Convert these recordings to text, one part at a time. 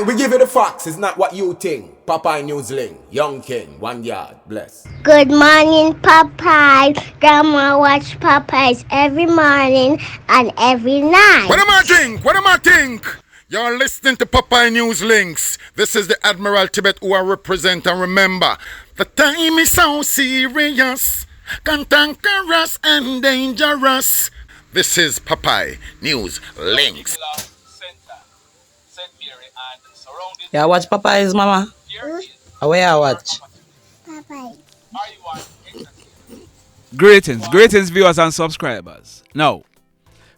We give you the facts, it's not what you think. Popeye Newsling, Young King, 1 yard, bless. Good morning, Popeye. Grandma watch Popeyes every morning and every night. What am I think? What am I think? You're listening to Popeye News Links. This is the Admiral Tibet who I represent, and remember, the time is so serious, cantankerous and dangerous. This is Popeye News Links. Yeah, watch Popeyes, mama. Where you watch? Popeye. Greetings viewers and subscribers. Now,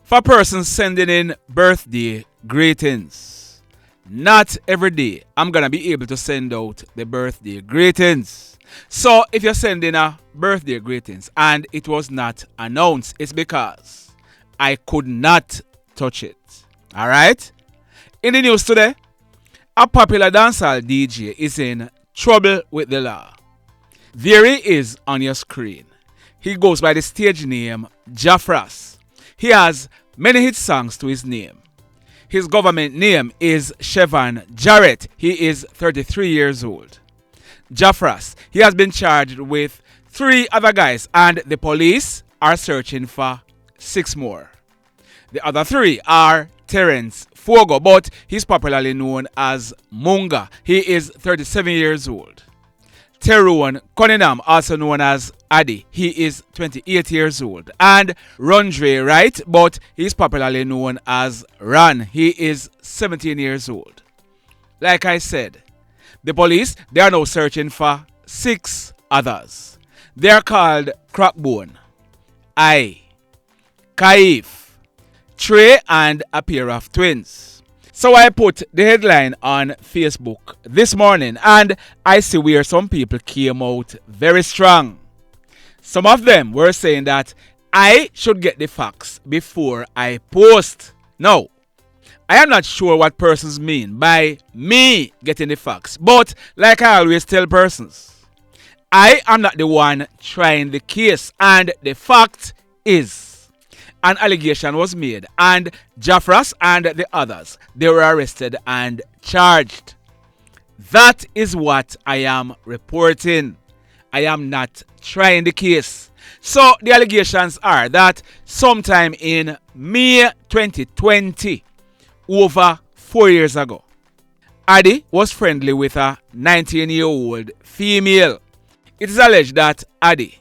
for persons sending in birthday greetings, not every day I'm gonna be able to send out the birthday greetings. So if you're sending a birthday greetings and it was not announced, it's because I could not touch it. Alright? In the news today, a popular dancehall DJ is in trouble with the law. There he is on your screen. He goes by the stage name Jafrass. He has many hit songs to his name. His government name is Shevon Jarrett. He is 33 years old. Jafrass, he has been charged with 3 other guys and the police are searching for 6 more. The other 3 are Terrence, Foggo, but he's popularly known as Munga. He is 37 years old. Terone, Cunningham, also known as Addi. He is 28 years old. And Rondrae, Wright, but he's popularly known as Ron. He is 17 years old. Like I said, the police, they are now searching for 6 others. They are called Crackbone, Kaife, Trey, and a pair of twins. So I put the headline on Facebook this morning and I see where some people came out very strong. Some of them were saying that I should get the facts before I post. Now, I am not sure what persons mean by me getting the facts, but like I always tell persons, I am not the one trying the case, and the fact is, an allegation was made and Jafrass and the others, they were arrested and charged. That is what I am reporting. I am not trying the case. So the allegations are that sometime in May 2020, over 4 years ago, Addi was friendly with a 19-year-old female. It is alleged that Addi,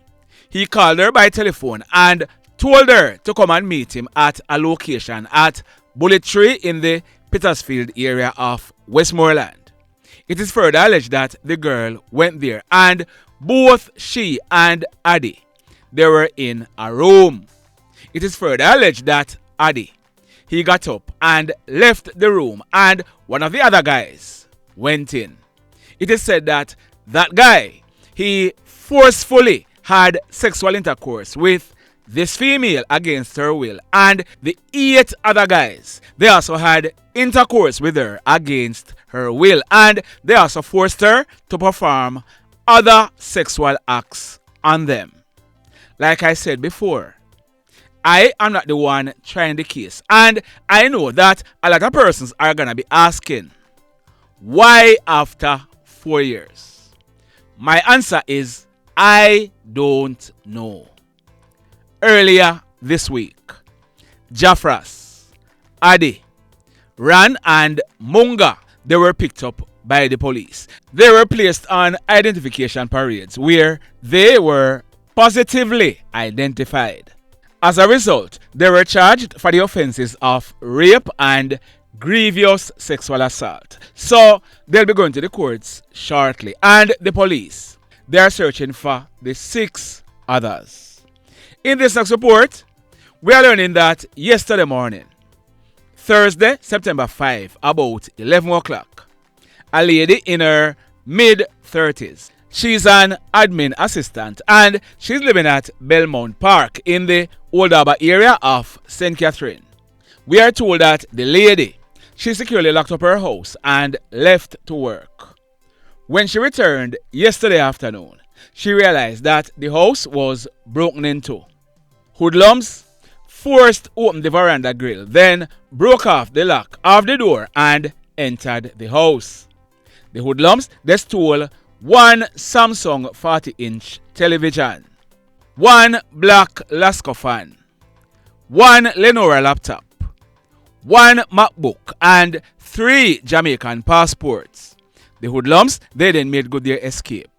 he called her by telephone and told her to come and meet him at a location at Bullet Tree in the Petersfield area of Westmoreland. It is further alleged that the girl went there and both she and Addi, they were in a room. It is further alleged that Addi, he got up and left the room and one of the other guys went in. It is said that that guy, he forcefully had sexual intercourse with this female against her will, and the 8 other guys, they also had intercourse with her against her will, and they also forced her to perform other sexual acts on them. Like I said before, I am not the one trying the case, and I know that a lot of persons are gonna be asking, why after 4 years? My answer is, I don't know. Earlier this week, Jafrass, Addi, Ran and Munga, they were picked up by the police. They were placed on identification parades where they were positively identified. As a result, they were charged for the offenses of rape and grievous sexual assault. So they'll be going to the courts shortly. And the police, they are searching for the 6 others. In this next report, we are learning that yesterday morning, Thursday, September 5, about 11 o'clock, a lady in her mid-30s, she's an admin assistant and she's living at Belmont Park in the Old Harbour area of St. Catherine. We are told that the lady, she securely locked up her house and left to work. When she returned yesterday afternoon, she realized that the house was broken into. Hoodlums forced open the veranda grill, then broke off the lock of the door and entered the house. The hoodlums, they stole one Samsung 40-inch television, one black Lasco fan, one Lenovo laptop, one MacBook, and 3 Jamaican passports. The hoodlums, they then made good their escape.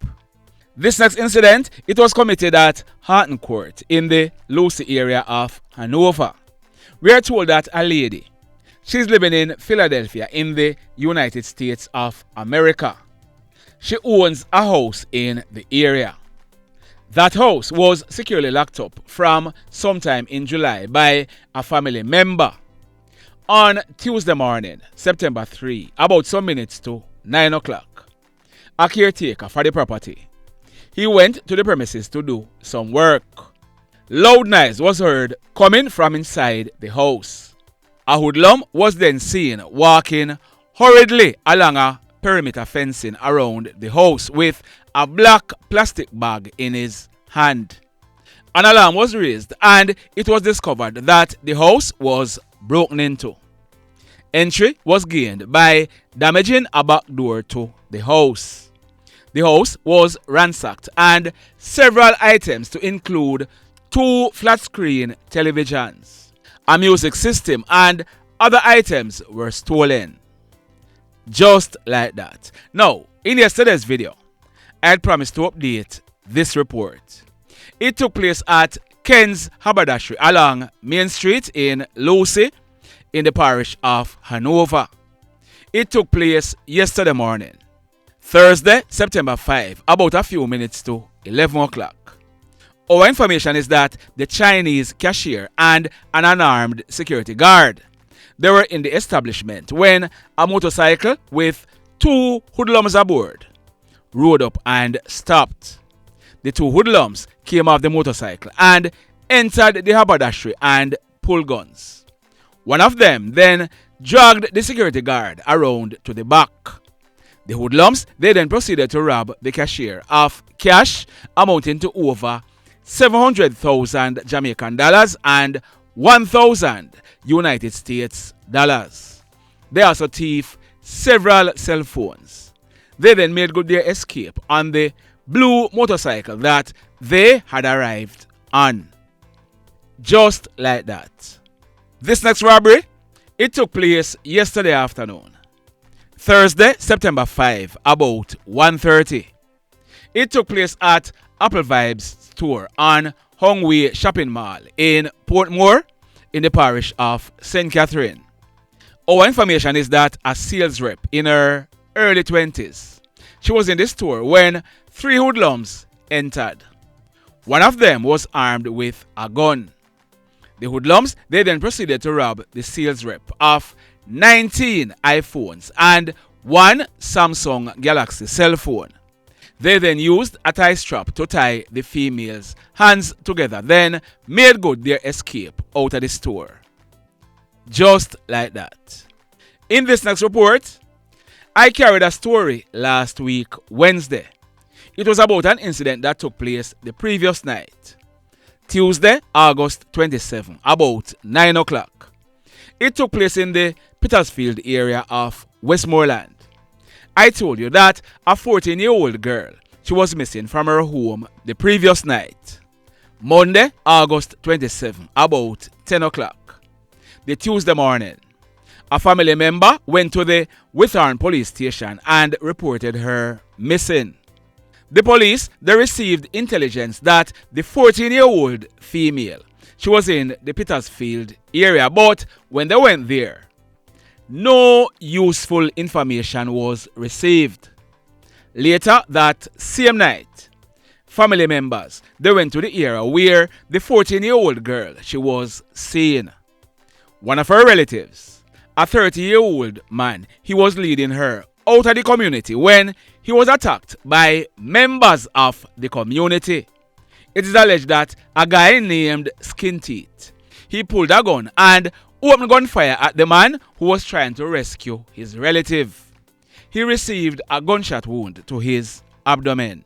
This next incident, it was committed at Harton Court in the Lucy area of Hanover. We are told that a lady, she's living in Philadelphia in the United States of America. She owns a house in the area. That house was securely locked up from sometime in July by a family member. On Tuesday morning, September 3, about some minutes to 9 o'clock, a caretaker for the property, he went to the premises to do some work. Loud noise was heard coming from inside the house. A hoodlum was then seen walking hurriedly along a perimeter fencing around the house with a black plastic bag in his hand. An alarm was raised and it was discovered that the house was broken into. Entry was gained by damaging a back door to the house. The house was ransacked and several items to include 2 flat-screen televisions, a music system, and other items were stolen. Just like that. Now, in yesterday's video, I had promised to update this report. It took place at Ken's Haberdashery along Main Street in Lucy in the parish of Hanover. It took place yesterday morning, Thursday, September 5, about a few minutes to 11 o'clock. Our information is that the Chinese cashier and an unarmed security guard, they were in the establishment when a motorcycle with 2 hoodlums aboard rode up and stopped. The 2 hoodlums came off the motorcycle and entered the haberdashery and pulled guns. One of them then dragged the security guard around to the back. The hoodlums, they then proceeded to rob the cashier of cash amounting to over 700,000 Jamaican dollars and 1,000 United States dollars. They also thieved several cell phones. They then made good their escape on the blue motorcycle that they had arrived on. Just like that. This next robbery, it took place yesterday afternoon, Thursday, September 5, about 1:30. It took place at Apple Vybz store on Hongway Shopping Mall in Portmore in the parish of St. Catherine. Our information is that a sales rep in her early 20s, she was in the store when 3 hoodlums entered. One of them was armed with a gun. The hoodlums, they then proceeded to rob the sales rep of 19 iPhones and 1 Samsung Galaxy cell phone. They then used a tie strap to tie the female's hands together, then made good their escape out of the store. Just like that. In this next report, I carried a story last week, Wednesday. It was about an incident that took place the previous night, Tuesday, August 27, about 9 o'clock. It took place in the Petersfield area of Westmoreland. I told you that a 14-year-old girl, she was missing from her home the previous night, Monday, August 27, about 10 o'clock. The Tuesday morning, a family member went to the Withorn police station and reported her missing. The police, they received intelligence that the 14-year-old female, she was in the Petersfield area, but when they went there, no useful information was received. Later that same night, family members, they went to the area where the 14-year-old girl, she was seen. One of her relatives, a 30-year-old man, he was leading her out of the community when he was attacked by members of the community. It is alleged that a guy named Skin Teeth, he pulled a gun and opened gunfire at the man who was trying to rescue his relative. He received a gunshot wound to his abdomen.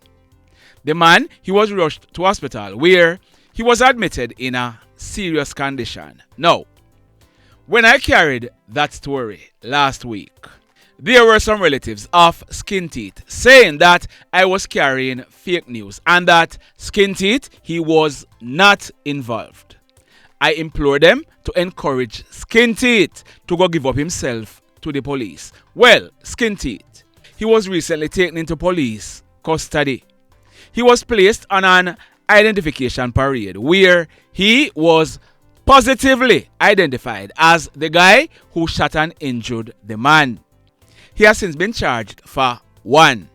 The man, he was rushed to hospital where he was admitted in a serious condition. Now, when I carried that story last week, There were some relatives of Skin Teeth saying that I was carrying fake news and that Skin Teeth, he was not involved. I implored them to encourage Skin Teeth to go give up himself to the police. Well, Skin Teeth, he was recently taken into police custody. He was placed on an identification parade where he was positively identified as the guy who shot and injured the man. He has since been charged for 1.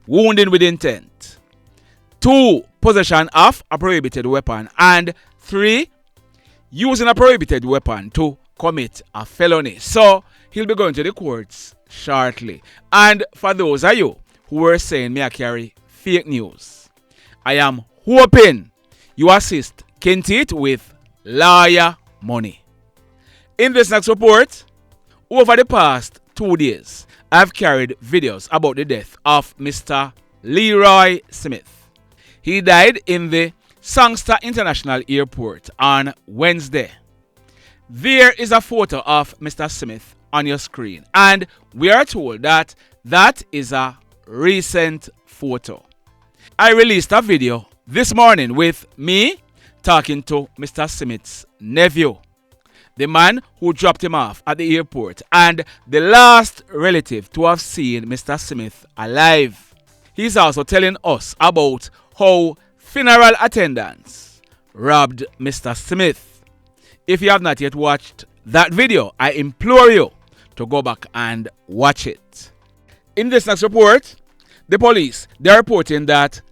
Wounding with intent, 2. Possession of a prohibited weapon, and 3. Using a prohibited weapon to commit a felony. So he'll be going to the courts shortly. And for those of you who were saying me I carry fake news, I am hoping you assist Kintit with lawyer money. In this next report, over the past 2 days, I've carried videos about the death of Mr. Leroy Smith. He died in the Sangster International Airport on Wednesday. There is a photo of Mr. Smith on your screen, and we are told that that is a recent photo. I released a video this morning with me talking to Mr. Smith's nephew, the man who dropped him off at the airport and the last relative to have seen Mr. Smith alive. He's also telling us about how funeral attendants robbed Mr. Smith. If you have not yet watched that video, I implore you to go back and watch it. In this next report, the police, they're reporting that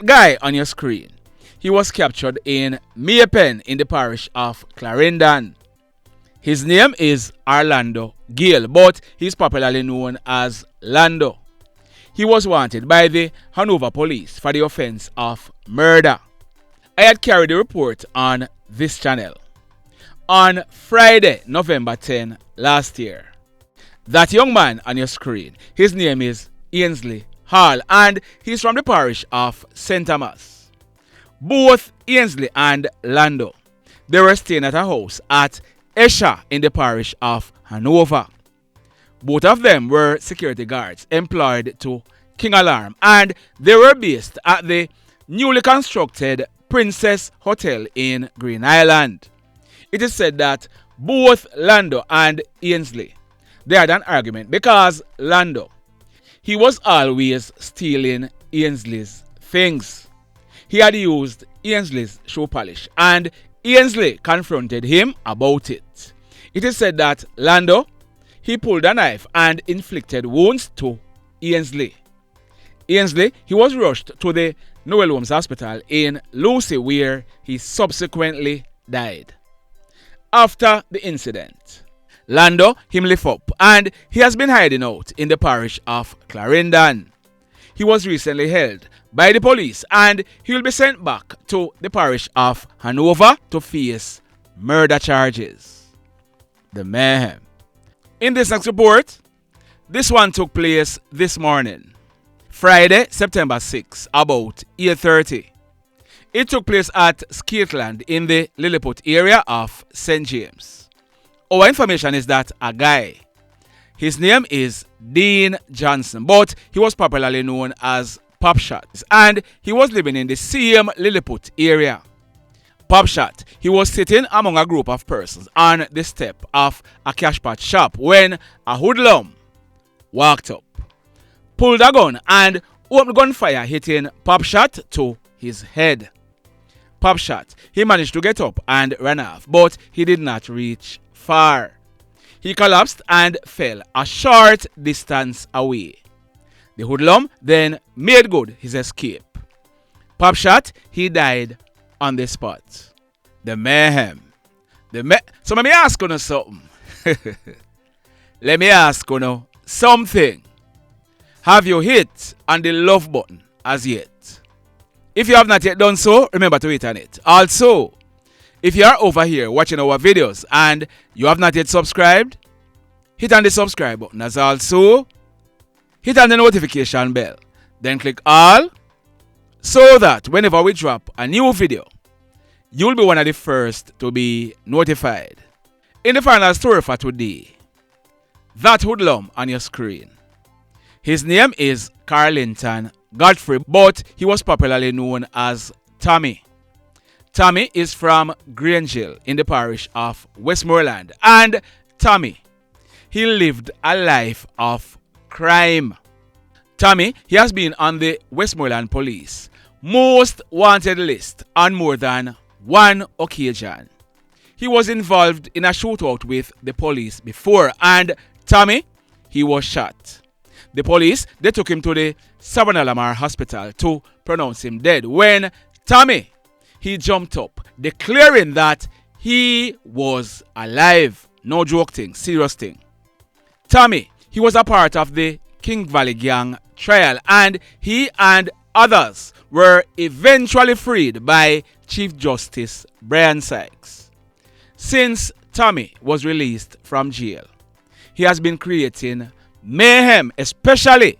guy on your screen, he was captured in Maypen in the parish of Clarendon. His name is Orlando Gayle, but he's popularly known as Lando. He was wanted by the Hanover police for the offense of murder. I had carried the report on this channel on Friday, November 10 last year. That young man on your screen, his name is Ainsley Hall, and he's from the parish of St. Thomas. Both Ainsley and Lando, they were staying at a house at Esher in the parish of Hanover. Both of them were security guards employed to King Alarm, and they were based at the newly constructed Princess Hotel in Green Island. It is said that both Lando and Ainsley, they had an argument because Lando, he was always stealing Ainsley's things. He had used Ainsley's shoe polish and Ainsley confronted him about it. It is said that Lando, he pulled a knife and inflicted wounds to Ainsley. Ainsley, he was rushed to the Noel Holmes Hospital in Lucy where he subsequently died. After the incident, Lando, him lift up and he has been hiding out in the parish of Clarendon. He was recently held by the police and he will be sent back to the parish of Hanover to face murder charges. The mayhem. In this next report, this one took place this morning, Friday, September 6, about 8:30. It took place at Scotland in the Lilliput area of St. James. Our information is that a guy, his name is Dean Johnson, but he was popularly known as Popshot, and he was living in the same Lilliput area. Popshot, he was sitting among a group of persons on the step of a cash pot shop when a hoodlum walked up, pulled a gun and opened gunfire, hitting Popshot to his head. Popshot, he managed to get up and ran off, but he did not reach far. He collapsed and fell a short distance away. The hoodlum then made good his escape. Popshot, he died on the spot. The mayhem. So let me ask you something. Let me ask you something. Have you hit on the love button as yet? If you have not yet done so, remember to hit on it. Also, if you are over here watching our videos and you have not yet subscribed, hit on the subscribe button. As also, hit on the notification bell. Then click all so that whenever we drop a new video, you'll be one of the first to be notified. In the final story for today, That hoodlum on your screen. His name is Carlington Godfrey, but he was popularly known as Tommy. Tommy is from Grangeville in the parish of Westmoreland. And Tommy, he lived a life of crime. Tommy, he has been on the Westmoreland Police most wanted list on more than one occasion. He was involved in a shootout with the police before, and Tommy, he was shot. The police, they took him to the Savannah Lamar Hospital to pronounce him dead when Tommy, he jumped up, declaring that he was alive. No joke thing, serious thing. Tommy, he was a part of the King Valley Gang trial, and he and others were eventually freed by Chief Justice Brian Sykes. Since Tommy was released from jail, he has been creating mayhem, especially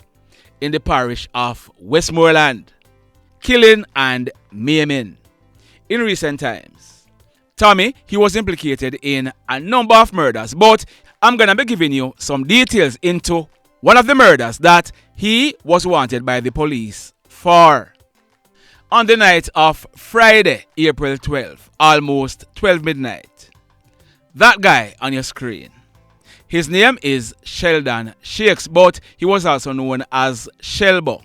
in the parish of Westmoreland, killing and maiming. In recent times, Tommy, he was implicated in a number of murders, but I'm gonna be giving you some details into one of the murders that he was wanted by the police for. On the night of Friday, April 12, almost 12 midnight, that guy on your screen, his name is Sheldon Shakes, but he was also known as Shelbo.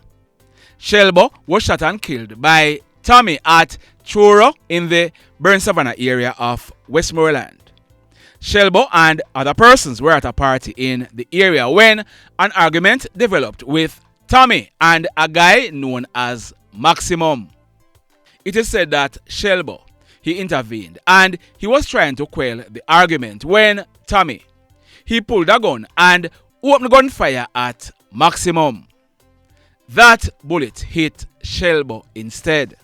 Shelbo was shot and killed by Tommy at Truro in the Burn Savannah area of Westmoreland. Shelbo and other persons were at a party in the area when an argument developed with Tommy and a guy known as Maximum. It is said that Shelbo, he intervened and he was trying to quell the argument when Tommy, he pulled a gun and opened gunfire at Maximum. That bullet hit Shelbo instead.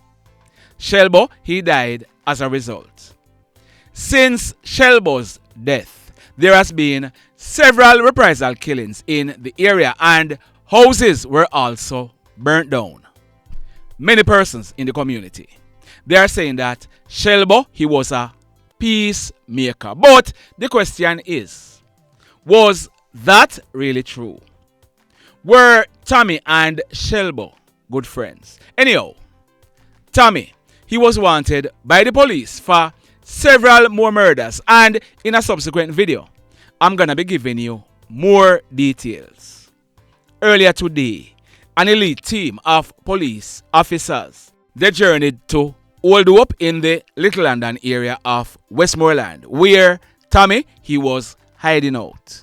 Shelbo, he died as a result. Since Shelbo's death, there has been several reprisal killings in the area and houses were also burnt down. Many persons in the community, they are saying that Shelbo, he was a peacemaker. But the question is, was that really true? Were Tommy and Shelbo good friends? Anyhow, Tommy, he was wanted by the police for several more murders, and in a subsequent video, I'm gonna be giving you more details. Earlier today, an elite team of police officers, they journeyed to Old Hope in the Little London area of Westmoreland, where Tommy, he was hiding out.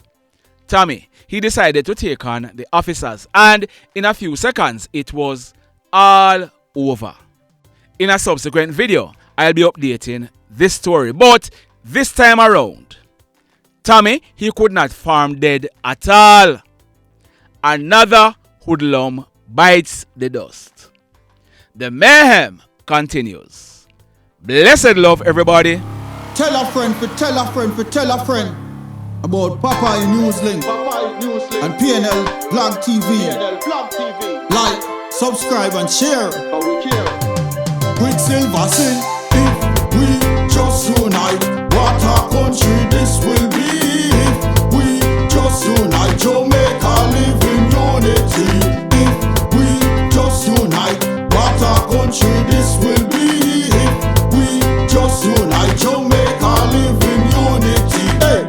Tommy, he decided to take on the officers, and in a few seconds, it was all over. In a subsequent video, I'll be updating this story, but this time around, Tommy, he could not farm dead at all. Another hoodlum bites the dust. The mayhem continues. Blessed love, everybody. Tell a friend for tell a friend for tell a friend about Popeye Newslink and PNL Vlog TV. Like, subscribe and share. Quicksilver sing, if we just unite, what a country this will be. If we just unite, Jamaica live in unity. If we just unite, what a country this will be. If we just unite, Jamaica live in unity. Hey,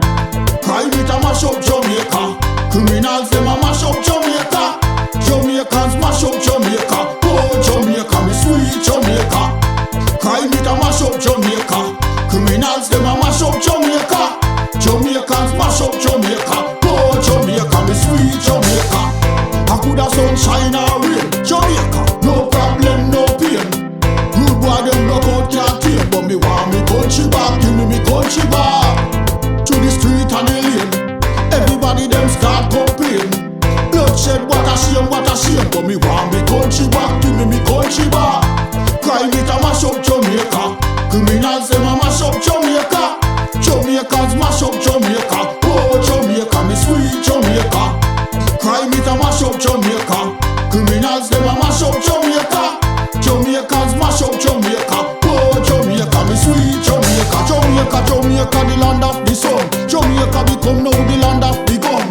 crime it a mash up Jamaica. Criminals them a mash up Jamaica. Jamaicans mash up Jamaica. Oh Jamaica, me sweet Jamaica. Crime it a mash up Jamaica. Criminals them a mash up Jamaica. Jamaicans mash up Jamaica. Oh Jamaica, me sweet Jamaica. I coulda sunshine or rain. Jamaica, no problem, no pain. Rude boy them knock out can't tame, but me want me country back. Give me country back. To the street and the lane. Everybody them start complain. Bloodshed, what a shame, but me want me country back. Give me country back. Crime it a mash up Jamaica. Criminals them a mash up Jamaica. Jamaicans mash up Jamaica. Oh Jamaica, me sweet Jamaica. Crime it a mash up Jamaica. Criminals them a mash up Jamaica. Jamaicans mash up Jamaica. Oh Jamaica, me sweet Jamaica. Jamaica, Jamaica, the land of the sun. Jamaica become now the land of the gun.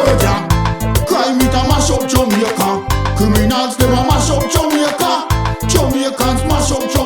murder. Crime it a mash up Jamaica. Criminals them a mash up Jamaica. Jamaicans mash up Jamaica.